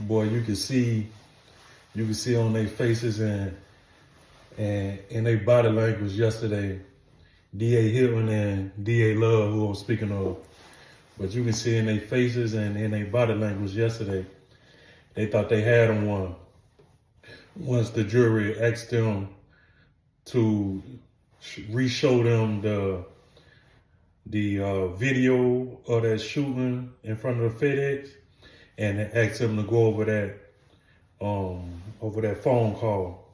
boy, you can see on their faces and in their body language yesterday, D.A. Hilton and D.A. Love, who I'm speaking of, but you can see in their faces and in their body language yesterday, they thought they had them one. Once the jury asked them to re-show them the video of that shooting in front of the FedEx, and asked them to go over that phone call,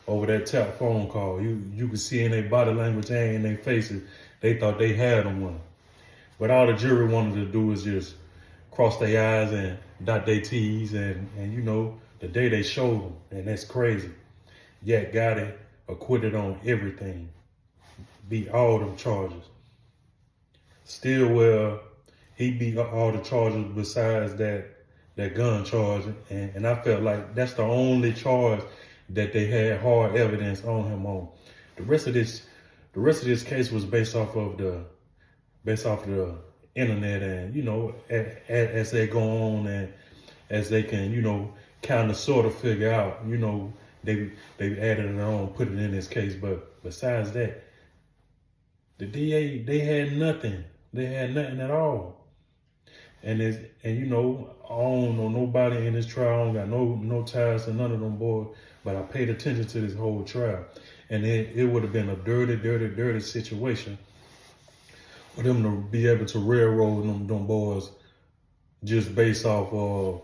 over that tap phone call. You could see in their body language and in their faces, they thought they had them one. But all the jury wanted to do is just cross their I's and dot their T's, and you know, the day they showed them, and that's crazy. Yet got it acquitted on everything, beat all them charges. Still, he beat all the charges besides that gun charge, and I felt like that's the only charge that they had hard evidence on him on. The rest of this case was based off of the internet, and you know, as they go on and as they can, you know, kind of sort of figure out, you know, they've added it on, put it in this case. But besides that, the DA, they had nothing. They had nothing at all. And you know, I don't know nobody in this trial. I don't got no ties to none of them boys. But I paid attention to this whole trial, and it would have been a dirty situation for them to be able to railroad them boys just based off of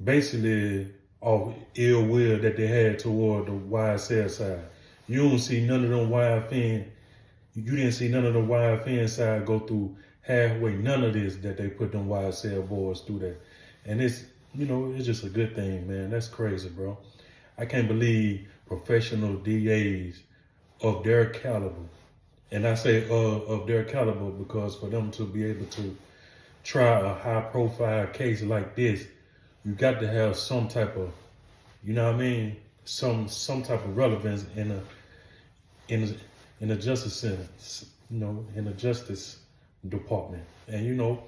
basically off ill will that they had toward the YSL side. You don't see none of them YFN. You didn't see none of the YFN side go through halfway none of this that they put them YSL boys through that. And it's, you know, it's just a good thing, man. That's crazy, bro. I can't believe professional DAs of their caliber, and I say of their caliber because for them to be able to try a high profile case like this, you got to have some type of, you know what I mean, some type of relevance in the justice center, you know, in the justice department. And you know,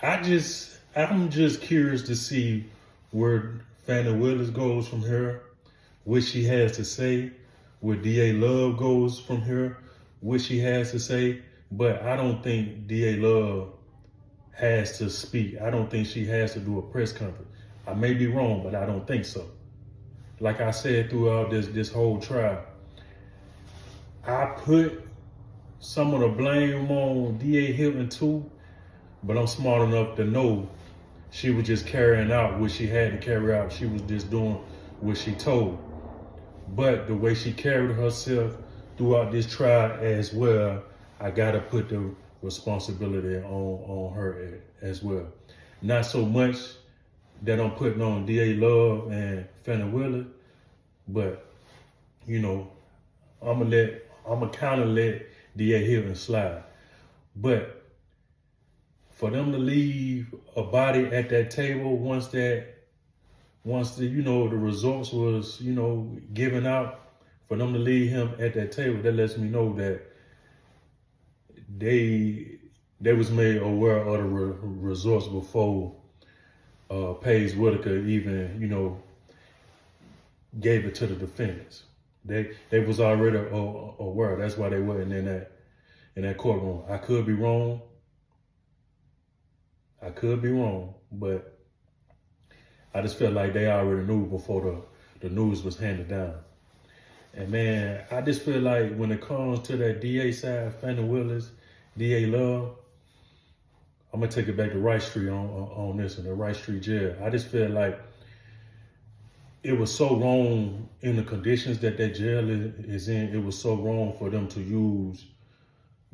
I'm just curious to see where Fani Willis goes from here, what she has to say, where D.A. Love goes from here, what she has to say. But I don't think D.A. Love has to speak. I don't think she has to do a press conference. I may be wrong, but I don't think so. Like I said throughout this whole trial, I put some of the blame on D.A. Hilton too, but I'm smart enough to know she was just carrying out what she had to carry out. She was just doing what she told. But the way she carried herself throughout this trial as well, I gotta put the responsibility on her as well. Not so much that I'm putting on D.A. Love and Fani Willis, but you know, I'm gonna kind of let D.A. Hilton slide. But for them to leave a body at that table once the you know, the results was, you know, given out, for them to leave him at that table, that lets me know that they was made aware of the results before Paige Whitaker even, you know, gave it to the defendants. They was already aware. That's why they wasn't in that courtroom. I could be wrong, but I just felt like they already knew before the news was handed down. And man, I just feel like when it comes to that DA side, Fani Willis, DA Love, I'm gonna take it back to Rice Street on this one, the Rice Street jail. I just feel like it was so wrong in the conditions that jail is in. It was so wrong for them to use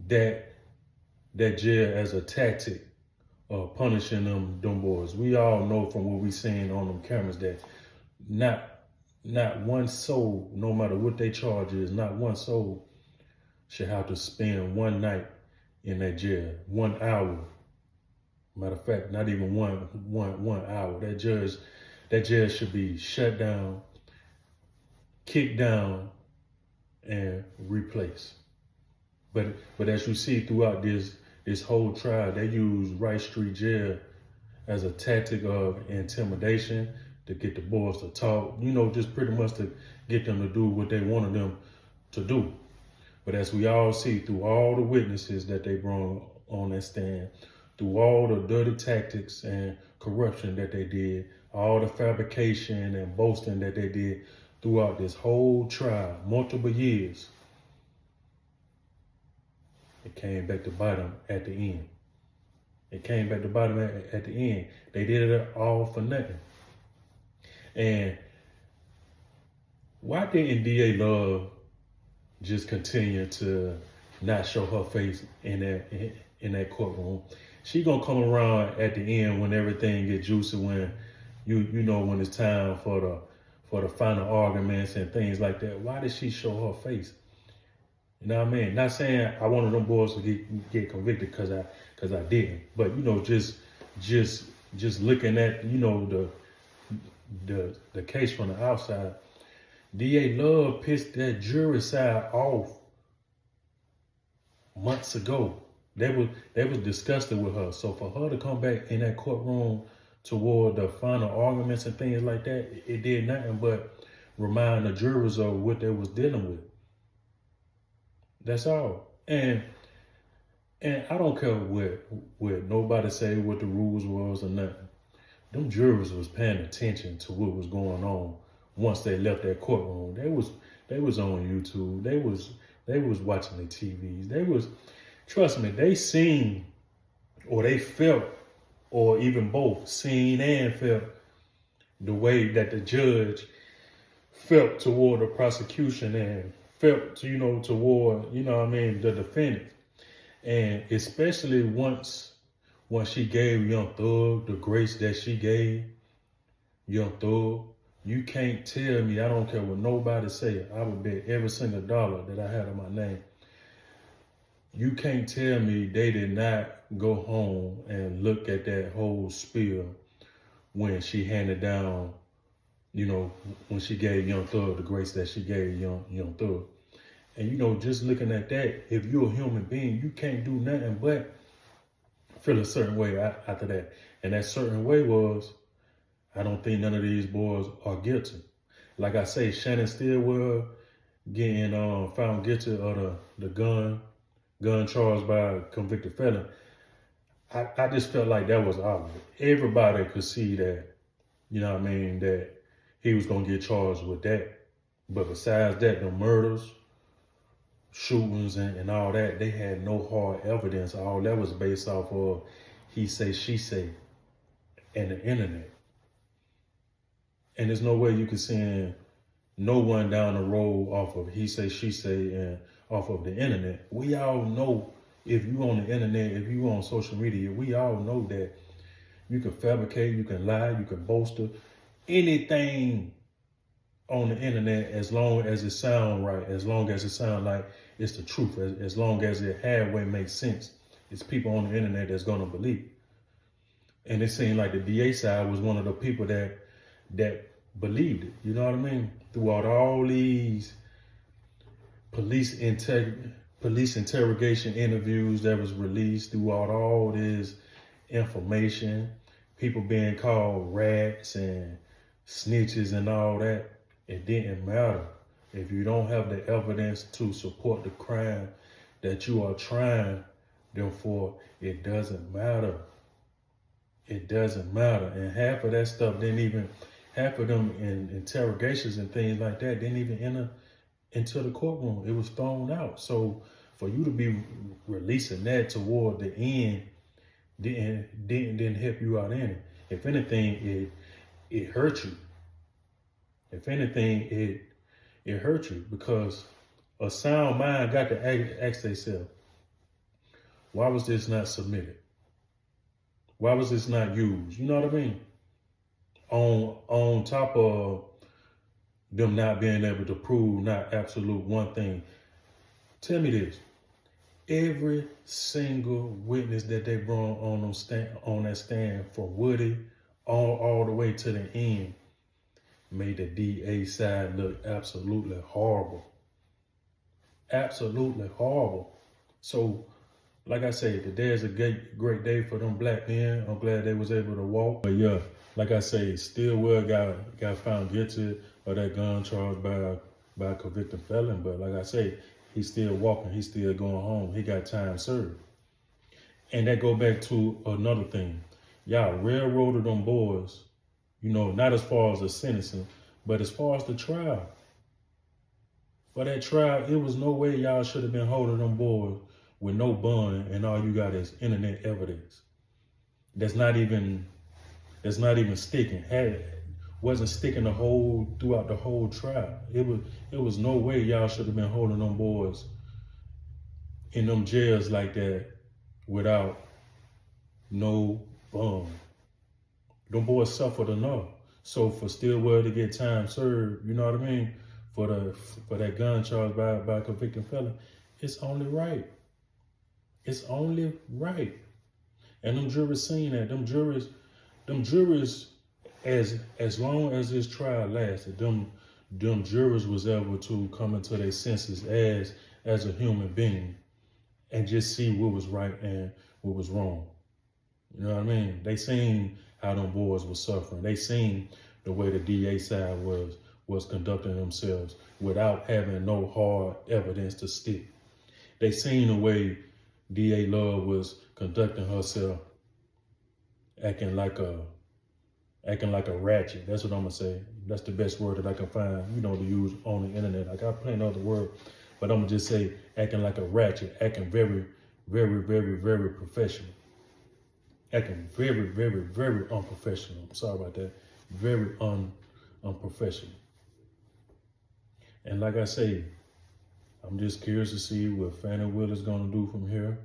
that jail as a tactic of punishing them boys. We all know from what we seen on them cameras that not one soul, no matter what they charge is, not one soul should have to spend one night in that jail, 1 hour. Matter of fact, not even one hour. That jail should be shut down, kicked down, and replaced. But as you see throughout this whole trial, they use Rice Street Jail as a tactic of intimidation to get the boys to talk, just pretty much to get them to do what they wanted them to do. But as we all see through all the witnesses that they brought on that stand, through all the dirty tactics and corruption that they did, all the fabrication and boasting that they did throughout this whole trial, multiple years, it came back to bite them at the end. It came back to bite them at the end. They did it all for nothing. And why didn't DA Love just continue to not show her face in that courtroom? She gonna come around at the end when everything get juicy, when when it's time for the final arguments and things like that. Why did she show her face? You know what I mean? Not saying I wanted them boys to get convicted because I didn't, but just looking at the case from the outside, DA Love pissed that jury side off months ago. They was disgusted with her. So for her to come back in that courtroom toward the final arguments and things like that, it did nothing but remind the jurors of what they was dealing with. That's all. And I don't care what nobody say what the rules was or nothing. Them jurors was paying attention to what was going on once they left that courtroom. They was on YouTube. They was watching the TVs. Trust me, they seen or they felt, or even both, seen and felt the way that the judge felt toward the prosecution and felt, toward, the defendant. And especially once she gave Young Thug the grace that she gave Young Thug, you can't tell me, I don't care what nobody say, I would bet every single dollar that I had on my name. You can't tell me they did not go home and look at that whole spiel when she handed down, when she gave Young Thug the grace that she gave Young Thug. And, just looking at that, if you're a human being, you can't do nothing but feel a certain way after that. And that certain way was, I don't think none of these boys are guilty. Like I say, Shannon Stillwell getting found guilty of the gun charge by a convicted felon. I just felt like that was obvious. Everybody could see that, that he was going to get charged with that. But besides that, the murders, shootings, and all that, they had no hard evidence. All that was based off of he say, she say, and the internet. And there's no way you can send no one down the road off of he say, she say, and off of the internet. We all know, if you on the internet, if you on social media, we all know that you can fabricate, you can lie, you can bolster anything on the internet as long as it sound right, as long as it sound like it's the truth, as long as it halfway makes sense. It's people on the internet that's gonna believe. And it seemed like the DA side was one of the people that believed it. You know what I mean? Throughout all these police interrogation interviews that was released, throughout all this information, people being called rats and snitches and all that, it didn't matter. If you don't have the evidence to support the crime that you are trying them for, it doesn't matter. It doesn't matter. And half of that stuff half of them in interrogations and things like that didn't even enter into the courtroom. It was thrown out. So for you to be releasing that toward the end didn't help you out any. If anything, it hurt you. If anything, it hurt you, because a sound mind got to ask themselves, why was this not submitted? Why was this not used? You know what I mean? On top of them not being able to prove not absolute one thing, tell me this. Every single witness that they brought on that stand, from Woody all the way to the end, made the DA side look absolutely horrible. Absolutely horrible. So like I say, today is a great day for them black men. I'm glad they was able to walk. But yeah, like I say, Stillwell got found guilty of that gun charge by a convicted felon. But like I say, he's still walking. He's still going home. He got time served. And that go back to another thing. Y'all railroaded them boys, not as far as the sentencing, but as far as the trial. For that trial, it was no way y'all should have been holding them boys with no bond, and all you got is internet evidence. That's not even sticking. Wasn't sticking throughout the whole trial. It was no way y'all should have been holding them boys in them jails like that without no bond. Them boys suffered enough. So for Stillwell to get time served, you know what I mean, for that gun charge by a convicted felon, it's only right. It's only right. And them juries seen that. Them juries, as long as this trial lasted, them jurors was able to come into their senses as a human being and just see what was right and what was wrong. You know what I mean? They seen how them boys were suffering. They seen the way the DA side was conducting themselves without having no hard evidence to stick. They seen the way DA Love was conducting herself, acting like a ratchet. That's what I'm gonna say. That's the best word that I can find, to use on the internet. I got plenty other words, but I'm gonna just say acting like a ratchet, acting very, very, very, very professional. Acting very, very, very unprofessional. I'm sorry about that. Very unprofessional. And like I say, I'm just curious to see what Fani Willis is gonna do from here,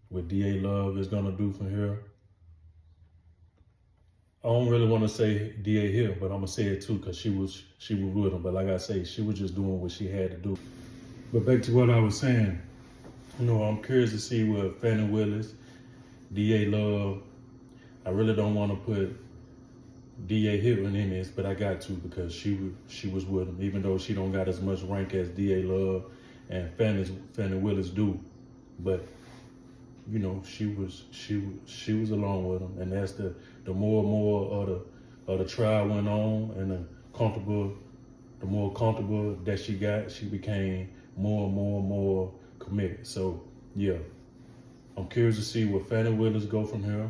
what DA Love is gonna do from here. I don't really want to say DA Hill, but I'm gonna say it too because she was with him. But like I say, she was just doing what she had to do. But back to what I was saying, I'm curious to see what Fani Willis, DA Love. I really don't want to put DA Hilton in this, but I got to because she was with him, even though she don't got as much rank as DA Love and Fani Willis do. But she was along with him, and that's the more and more of the trial went on, and the more comfortable that she got, she became more and more committed. So yeah, I'm curious to see where Fani Willis go from here,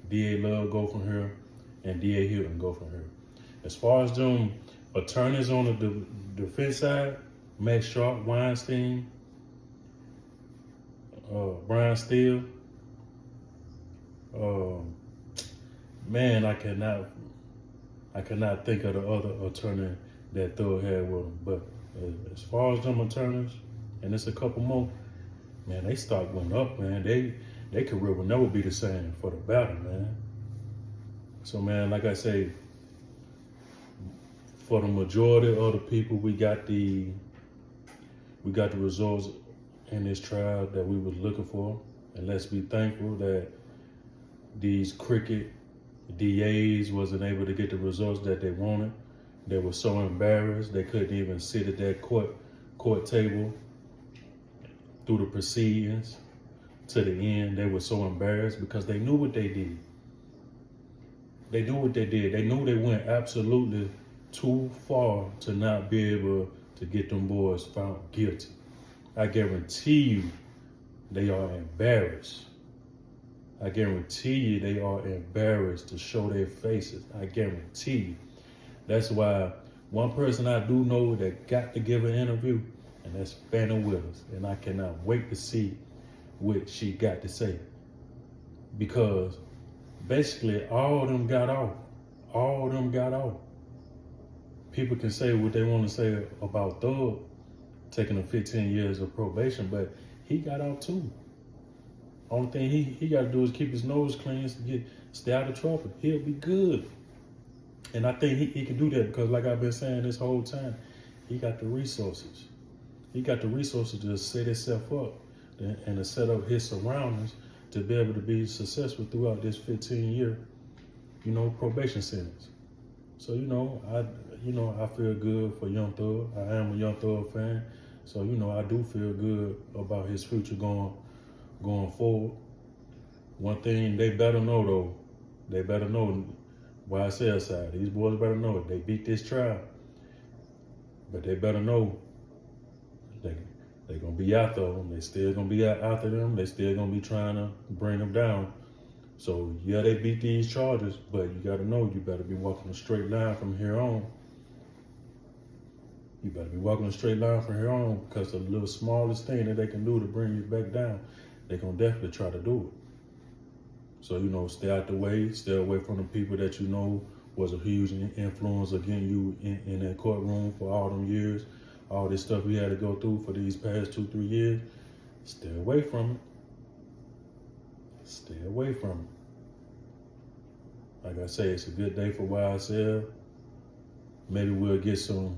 DA Love go from here, and DA Hilton go from here. As far as them attorneys on the defense side, Max Sharp, Weinstein, Brian Steele, man, I cannot think of the other attorney that Thug had with him. But as far as them attorneys, and it's a couple more, man, they stock went up, man. They career will never be the same for the battle, man. So, man, like I say, for the majority of the people, we got the results in this trial that we was looking for. And let's be thankful that these cricket DAs wasn't able to get the results that they wanted. They were so embarrassed they couldn't even sit at that court table through the proceedings to the end. They were so embarrassed because they knew what they did. They knew what they did. They knew they went absolutely too far to not be able to get them boys found guilty. I guarantee you they are embarrassed. I guarantee you they are embarrassed to show their faces. I guarantee you. That's why one person I do know that got to give an interview, and that's Fani Willis. And I cannot wait to see what she got to say. Because basically all of them got off. All of them got off. People can say what they want to say about Thug taking the 15 years of probation, but he got out too. Only thing he got to do is keep his nose clean, stay out of trouble. He'll be good. And I think he can do that because, like I've been saying this whole time, he got the resources. He got the resources to set himself up and to set up his surroundings to be able to be successful throughout this 15-year, probation sentence. So, I feel good for Young Thug. I am a Young Thug fan. So, I do feel good about his future going going forward. One thing they better know though, they better know YSL side. These boys better know it. They beat this trial, but they better know they gonna be after them. They still gonna be after them. They still gonna be trying to bring them down. So yeah, they beat these charges, but you gotta know you better be walking a straight line from here on. You better be walking a straight line from here on, because the little smallest thing that they can do to bring you back down, they gonna definitely try to do it. So, stay out the way, stay away from the people that you know was a huge influence against you in that courtroom for all them years. All this stuff we had to go through for these past 2-3 years. Stay away from it. Stay away from it. Like I say, it's a good day for YSL. Maybe we'll get some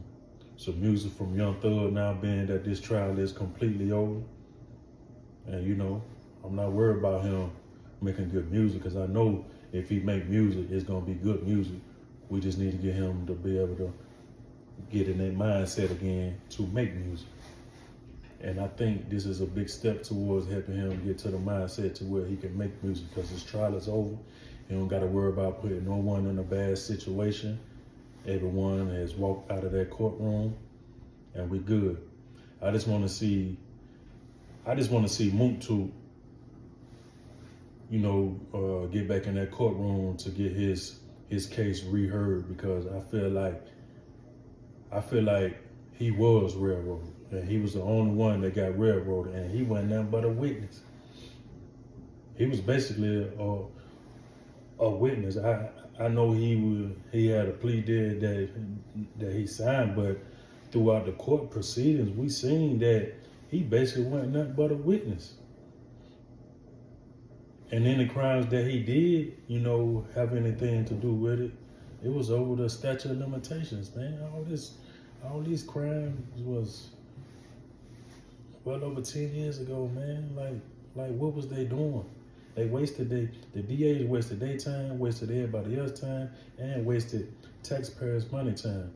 music from Young Thug now, being that this trial is completely over. And I'm not worried about him making good music, because I know if he make music, it's gonna be good music. We just need to get him to be able to get in that mindset again to make music. And I think this is a big step towards helping him get to the mindset to where he can make music, because his trial is over. He don't gotta worry about putting no one in a bad situation. Everyone has walked out of that courtroom, and we good. I just want to see Moontu, get back in that courtroom to get his case reheard, because I feel like he was railroaded, and he was the only one that got railroaded, and he wasn't nothing but a witness. He was basically a witness. I know he had a plea deal that he signed, but throughout the court proceedings, we seen that he basically wasn't nothing but a witness. And then the crimes that he did, have anything to do with it, it was over the statute of limitations, man. All these crimes was well over 10 years ago, man. Like what was they doing? They wasted the DAs wasted their time, wasted everybody else's time, and wasted taxpayers' money time.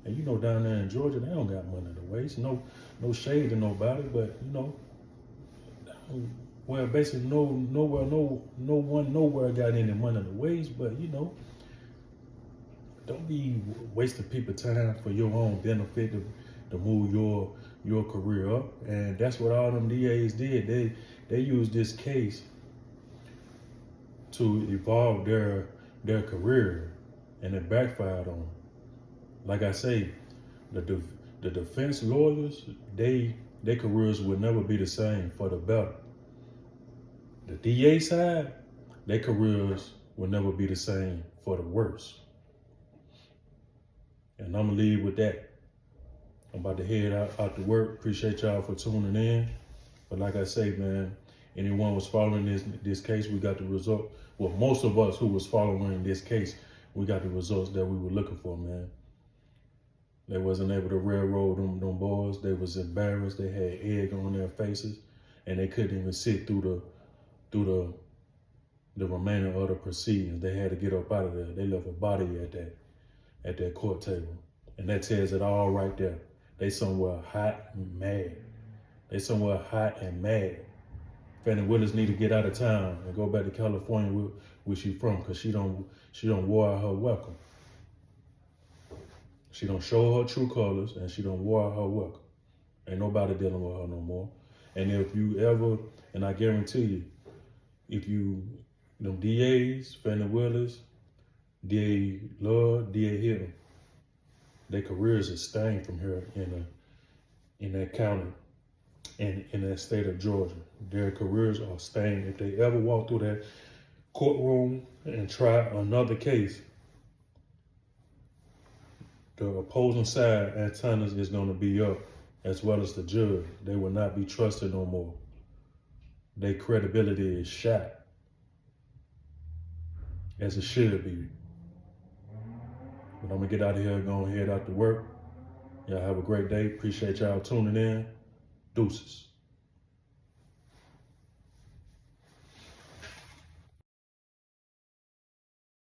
And down there in Georgia, they don't got money to waste. No shade to nobody, but well, basically no one nowhere got any money to waste. But don't be wasting people's time for your own benefit to move your career up. And that's what all them DAs did. They used this case to evolve their career, and it backfired on them. Like I say, the defense lawyers, their careers will never be the same for the better. The DA side, their careers will never be the same for the worse. And I'm gonna leave with that. I'm about to head out to work. Appreciate y'all for tuning in. But like I say, man, anyone was following this case, we got the result. Well, most of us who was following this case, we got the results that we were looking for, man. They wasn't able to railroad them boys. They was embarrassed. They had egg on their faces, and they couldn't even sit through the remainder of the proceedings. They had to get up out of there. They left a body at that court table, and that tells it all right there. They somewhere hot and mad. Fani Willis need to get out of town and go back to California where she from, because she don't wear her welcome. She don't show her true colors, and she don't wear her welcome. Ain't nobody dealing with her no more. And if you ever, and I guarantee you, them DAs, Fani Willis, DA Lord, DA Hilton, their careers are stained from here in that county and in that state of Georgia. Their careers are stained. If they ever walk through that courtroom and try another case, the opposing side antennas is going to be up, as well as the judge. They will not be trusted no more. Their credibility is shot, as it should be. But I'm going to get out of here and go head out to work. Y'all have a great day. Appreciate y'all tuning in. Deuces.